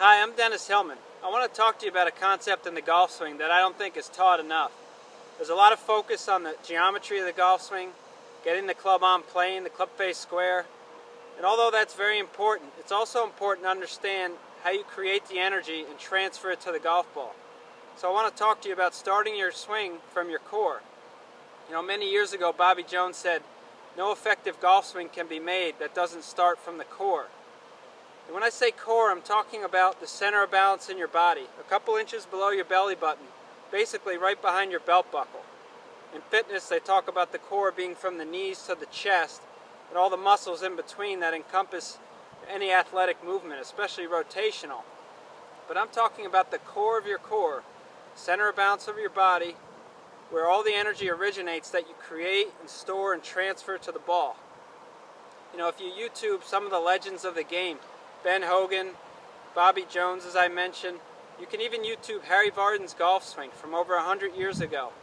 Hi, I'm Dennis Hillman. I want to talk to you about a concept in the golf swing that I don't think is taught enough. There's a lot of focus on the geometry of the golf swing, getting the club on plane, the club face square, and although that's very important, it's also important to understand how you create the energy and transfer it to the golf ball. So I want to talk to you about starting your swing from your core. You know, many years ago Bobby Jones said, no effective golf swing can be made that doesn't start from the core. And when I say core, I'm talking about the center of balance in your body, a couple inches below your belly button, basically right behind your belt buckle. In fitness, they talk about the core being from the knees to the chest and all the muscles in between that encompass any athletic movement, especially rotational. But I'm talking about the core of your core, center of balance of your body, where all the energy originates that you create and store and transfer to the ball. You know, if you YouTube some of the legends of the game, Ben Hogan, Bobby Jones, as I mentioned, you can even YouTube Harry Vardon's golf swing from over 100 years ago.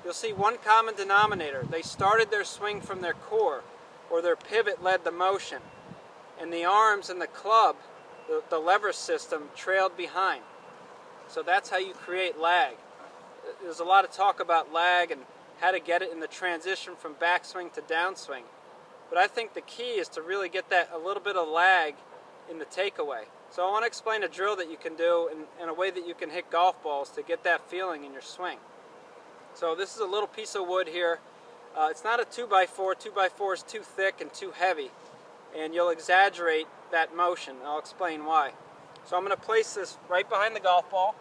You'll see one common denominator. They started their swing from their core, or their pivot led the motion, and the arms and the club, the lever system, trailed behind. So that's how you create lag. There's a lot of talk about lag and how to get it in the transition from backswing to downswing. But I think the key is to really get that a little bit of lag in the takeaway. So I want to explain a drill that you can do in a way that you can hit golf balls to get that feeling in your swing. So this is a little piece of wood here. It's not a 2x4. 2x4 is too thick and too heavy, and you'll exaggerate that motion. I'll explain why. So I'm going to place this right behind the golf ball.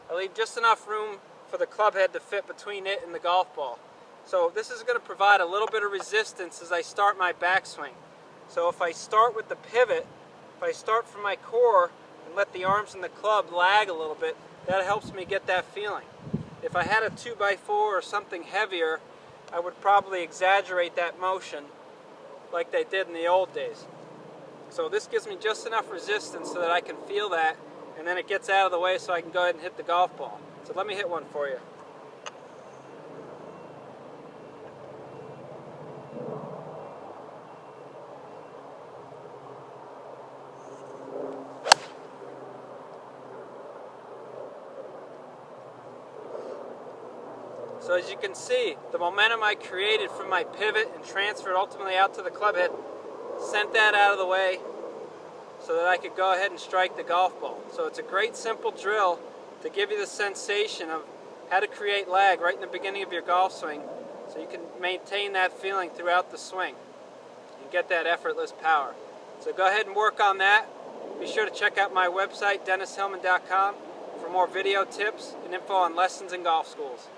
I leave just enough room for the club head to fit between it and the golf ball. So this is going to provide a little bit of resistance as I start my backswing. So if I start with the pivot, if I start from my core and let the arms and the club lag a little bit, that helps me get that feeling. If I had a 2x4 or something heavier, I would probably exaggerate that motion like they did in the old days. So this gives me just enough resistance so that I can feel that, and then it gets out of the way so I can go ahead and hit the golf ball. So let me hit one for you. So as you can see, the momentum I created from my pivot and transferred ultimately out to the club head sent that out of the way so that I could go ahead and strike the golf ball. So it's a great simple drill to give you the sensation of how to create lag right in the beginning of your golf swing so you can maintain that feeling throughout the swing and get that effortless power. So go ahead and work on that. Be sure to check out my website, dennishillman.com, for more video tips and info on lessons in golf schools.